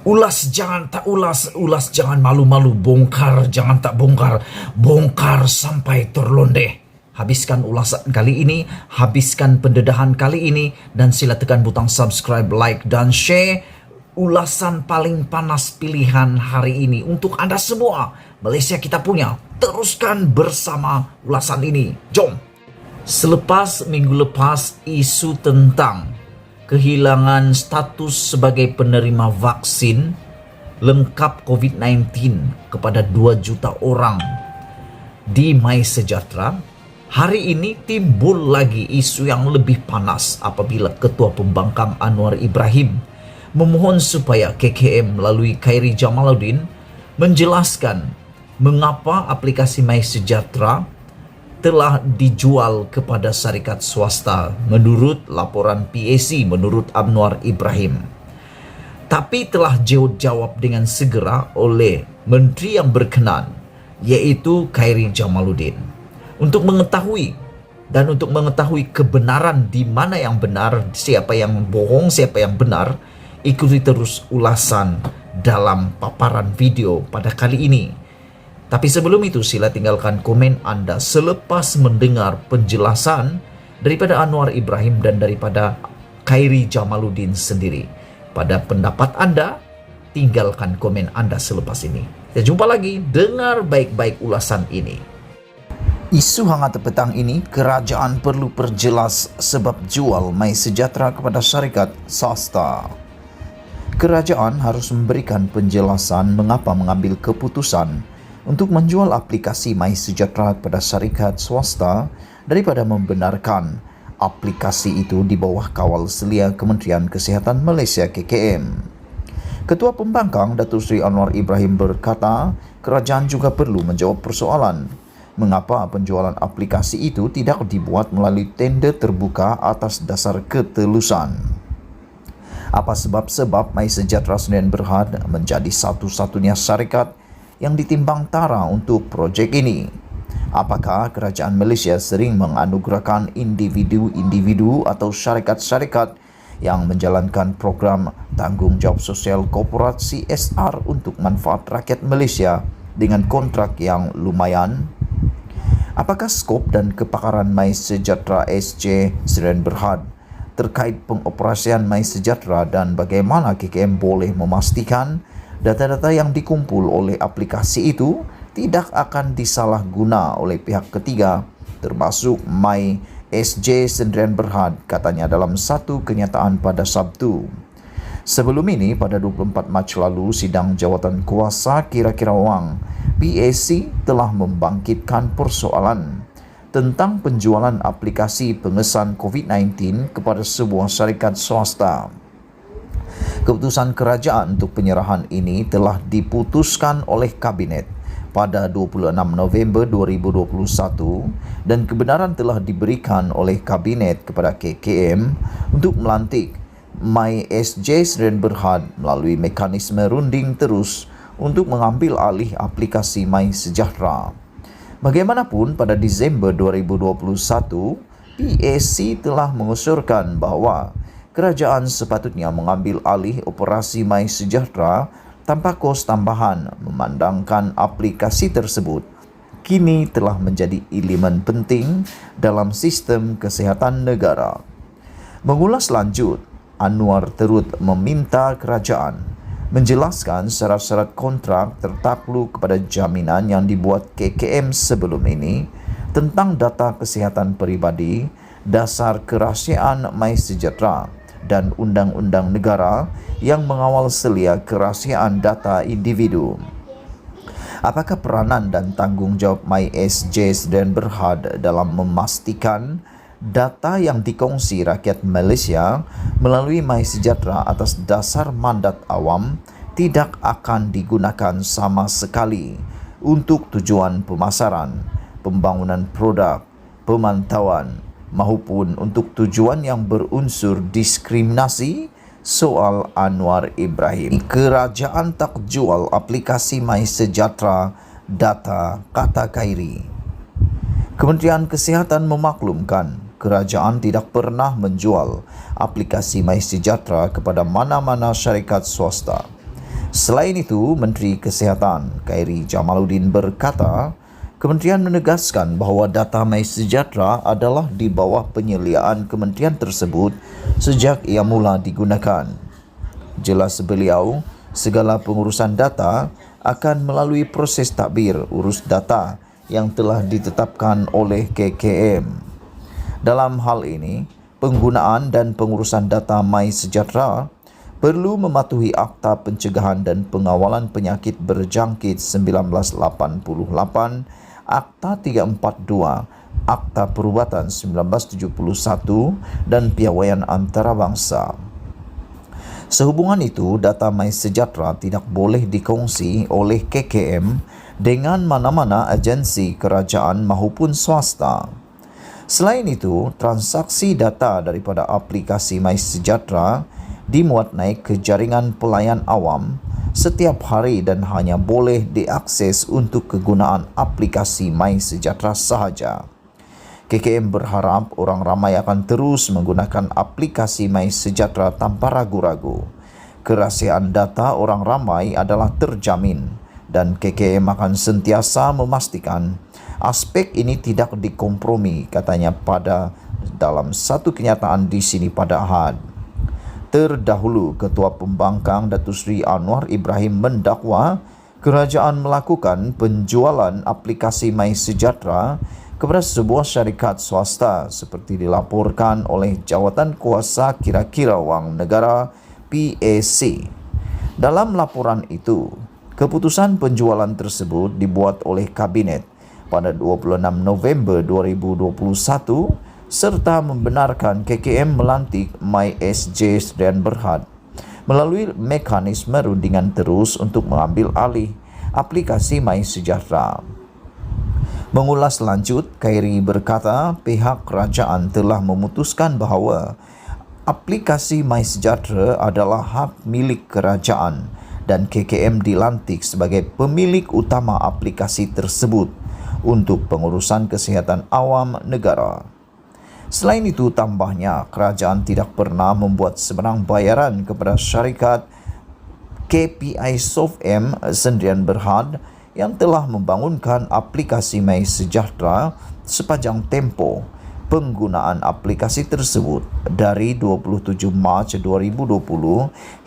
Ulas jangan tak ulas, ulas jangan malu-malu, bongkar jangan tak bongkar, bongkar sampai terlondeh. Habiskan ulasan kali ini, habiskan pendedahan kali ini, dan sila tekan butang subscribe, like, dan share ulasan paling panas pilihan hari ini untuk Anda semua. Malaysia kita punya, teruskan bersama ulasan ini. Jom! Selepas minggu lepas isu tentang kehilangan status sebagai penerima vaksin lengkap COVID-19 kepada 2 juta orang di MySejahtera, hari ini timbul lagi isu yang lebih panas apabila Ketua Pembangkang Anwar Ibrahim memohon supaya KKM melalui Khairi Jamaluddin menjelaskan mengapa aplikasi MySejahtera telah dijual kepada syarikat swasta menurut laporan PAC menurut Anwar Ibrahim. Tapi telah dijawab dengan segera oleh menteri yang berkenan, yaitu Khairi Jamaluddin. Untuk mengetahui kebenaran di mana yang benar, siapa yang bohong, siapa yang benar, ikuti terus ulasan dalam paparan video pada kali ini. Tapi sebelum itu, sila tinggalkan komen Anda selepas mendengar penjelasan daripada Anwar Ibrahim dan daripada Khairi Jamaluddin sendiri. Pada pendapat Anda, tinggalkan komen Anda selepas ini. Kita jumpa lagi, dengar baik-baik ulasan ini. Isu hangat petang ini, kerajaan perlu perjelas sebab jual MySejahtera kepada syarikat swasta. Kerajaan harus memberikan penjelasan mengapa mengambil keputusan untuk menjual aplikasi MySejahtera kepada syarikat swasta daripada membenarkan aplikasi itu di bawah kawal selia Kementerian Kesihatan Malaysia KKM. Ketua Pembangkang Datuk Seri Anwar Ibrahim berkata, kerajaan juga perlu menjawab persoalan mengapa penjualan aplikasi itu tidak dibuat melalui tender terbuka atas dasar ketelusan. Apa sebab-sebab MySejahtera Sdn Bhd menjadi satu-satunya syarikat yang ditimbang tara untuk projek ini? Apakah kerajaan Malaysia sering menganugerahkan individu-individu atau syarikat-syarikat yang menjalankan program tanggungjawab sosial korporat CSR untuk manfaat rakyat Malaysia dengan kontrak yang lumayan? Apakah skop dan kepakaran MySejahtera SJ Sdn Bhd terkait pengoperasian MySejahtera dan bagaimana KKM boleh memastikan data-data yang dikumpul oleh aplikasi itu tidak akan disalahguna oleh pihak ketiga, termasuk MySJ Sdn Bhd, katanya dalam satu kenyataan pada Sabtu. Sebelum ini, pada 24 Mac lalu, Sidang Jawatan Kuasa Kira-Kira Wang PAC telah membangkitkan persoalan tentang penjualan aplikasi pengesan COVID-19 kepada sebuah syarikat swasta. Keputusan kerajaan untuk penyerahan ini telah diputuskan oleh Kabinet pada 26 November 2021 dan kebenaran telah diberikan oleh Kabinet kepada KKM untuk melantik MySJ Sdn Bhd melalui mekanisme runding terus untuk mengambil alih aplikasi MySejahtera. Bagaimanapun, pada Disember 2021, PAC telah mengusurkan bahawa kerajaan sepatutnya mengambil alih operasi MySejahtera tanpa kos tambahan, memandangkan aplikasi tersebut kini telah menjadi elemen penting dalam sistem kesihatan negara. Mengulas lanjut, Anwar turut meminta kerajaan menjelaskan syarat-syarat kontrak tertakluk kepada jaminan yang dibuat KKM sebelum ini tentang data kesihatan peribadi, dasar kerahsiaan MySejahtera dan undang-undang negara yang mengawal selia kerahsiaan data individu. Apakah peranan dan tanggungjawab MySJ Sdn Bhd dalam memastikan data yang dikongsi rakyat Malaysia melalui MySejahtera atas dasar mandat awam tidak akan digunakan sama sekali untuk tujuan pemasaran, pembangunan produk, pemantauan maupun untuk tujuan yang berunsur diskriminasi? Soal Anwar Ibrahim. Kerajaan tak jual aplikasi MySejahtera data, kata Khairi. Kementerian Kesihatan memaklumkan kerajaan tidak pernah menjual aplikasi MySejahtera kepada mana-mana syarikat swasta. Selain itu, Menteri Kesihatan Khairy Jamaluddin berkata, Kementerian menegaskan bahawa data MySejahtera adalah di bawah penyeliaan kementerian tersebut sejak ia mula digunakan. Jelas beliau, segala pengurusan data akan melalui proses takbir urus data yang telah ditetapkan oleh KKM. Dalam hal ini, penggunaan dan pengurusan data MySejahtera perlu mematuhi Akta Pencegahan dan Pengawalan Penyakit Berjangkit 1988, Akta 342, Akta Perubatan 1971 dan Piawaian Antarabangsa. Sehubungan itu, data MySejahtera tidak boleh dikongsi oleh KKM dengan mana-mana agensi kerajaan maupun swasta. Selain itu, transaksi data daripada aplikasi MySejahtera dimuat naik ke jaringan pelayan awam setiap hari dan hanya boleh diakses untuk kegunaan aplikasi MySejahtera sahaja. KKM berharap orang ramai akan terus menggunakan aplikasi MySejahtera tanpa ragu-ragu. Kerahasiaan data orang ramai adalah terjamin dan KKM akan sentiasa memastikan aspek ini tidak dikompromi, katanya pada dalam satu kenyataan di sini pada Ahad. Terdahulu, Ketua Pembangkang Datuk Seri Anwar Ibrahim mendakwa kerajaan melakukan penjualan aplikasi MySejahtera kepada sebuah syarikat swasta seperti dilaporkan oleh Jawatan Kuasa Kira-kira Wang Negara PAC. Dalam laporan itu, keputusan penjualan tersebut dibuat oleh Kabinet pada 26 November 2021 serta membenarkan KKM melantik MySJ Sdn Berhad melalui mekanisme rundingan terus untuk mengambil alih aplikasi MySejahtera. Mengulas lanjut, Khairy berkata pihak kerajaan telah memutuskan bahawa aplikasi MySejahtera adalah hak milik kerajaan dan KKM dilantik sebagai pemilik utama aplikasi tersebut untuk pengurusan kesihatan awam negara. Selain itu, tambahnya, kerajaan tidak pernah membuat sebarang bayaran kepada syarikat KPI SOFM Sdn Berhad yang telah membangunkan aplikasi MySejahtera sepanjang tempoh penggunaan aplikasi tersebut dari 27 Mac 2020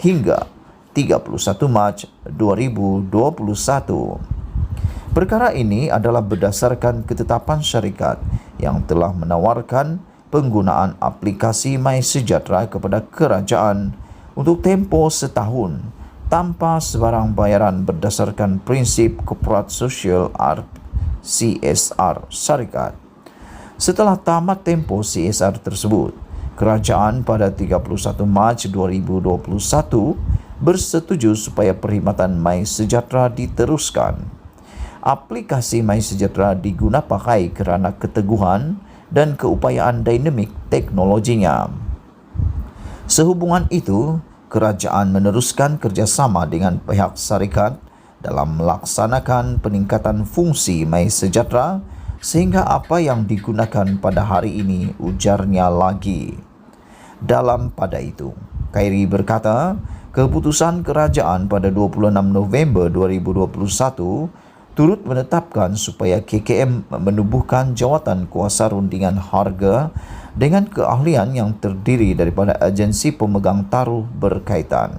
hingga 31 Mac 2021. Perkara ini adalah berdasarkan ketetapan syarikat yang telah menawarkan penggunaan aplikasi MySejahtera kepada kerajaan untuk tempoh setahun tanpa sebarang bayaran berdasarkan prinsip Corporate Social CSR syarikat. Setelah tamat tempoh CSR tersebut, kerajaan pada 31 Mac 2021 bersetuju supaya perkhidmatan MySejahtera diteruskan. Aplikasi MySejahtera diguna pakai kerana keteguhan dan keupayaan dinamik teknologinya. Sehubungan itu, kerajaan meneruskan kerjasama dengan pihak syarikat dalam melaksanakan peningkatan fungsi MySejahtera sehingga apa yang digunakan pada hari ini, ujarnya lagi. Dalam pada itu, Khairy berkata, keputusan kerajaan pada 26 November 2021 turut menetapkan supaya KKM menubuhkan jawatan kuasa rundingan harga dengan keahlian yang terdiri daripada agensi pemegang taruh berkaitan.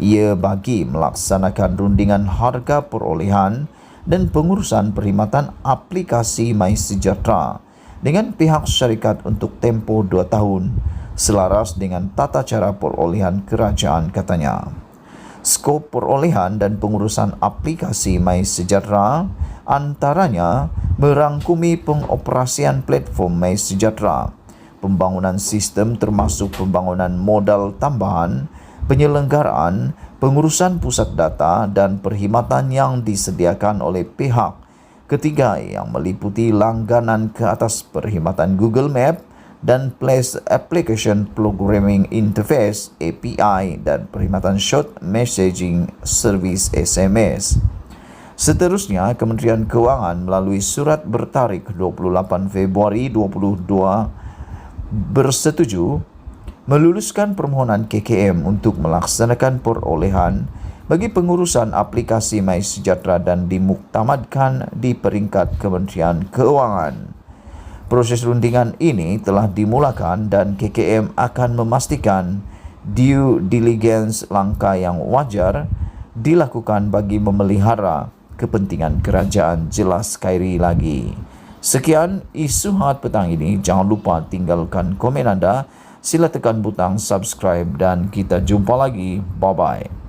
Ia bagi melaksanakan rundingan harga perolehan dan pengurusan perkhidmatan aplikasi MySejahtera dengan pihak syarikat untuk tempoh 2 tahun selaras dengan tata cara perolehan kerajaan, katanya. Skop perolehan dan pengurusan aplikasi MySejahtera antaranya merangkumi pengoperasian platform MySejahtera, pembangunan sistem termasuk pembangunan modal tambahan, penyelenggaraan, pengurusan pusat data dan perkhidmatan yang disediakan oleh pihak ketiga yang meliputi langganan ke atas perkhidmatan Google Map dan Place Application Programming Interface API dan perkhidmatan Short Messaging Service SMS. Seterusnya, Kementerian Kewangan melalui surat bertarikh 28 Februari 2022 bersetuju meluluskan permohonan KKM untuk melaksanakan perolehan bagi pengurusan aplikasi MySejahtera dan dimuktamadkan di peringkat Kementerian Keuangan. Proses rundingan ini telah dimulakan dan KKM akan memastikan due diligence langkah yang wajar dilakukan bagi memelihara kepentingan kerajaan. Jelas sekali lagi. Sekian isu hangat petang ini. Jangan lupa tinggalkan komen anda. Sila tekan butang subscribe dan kita jumpa lagi. Bye-bye.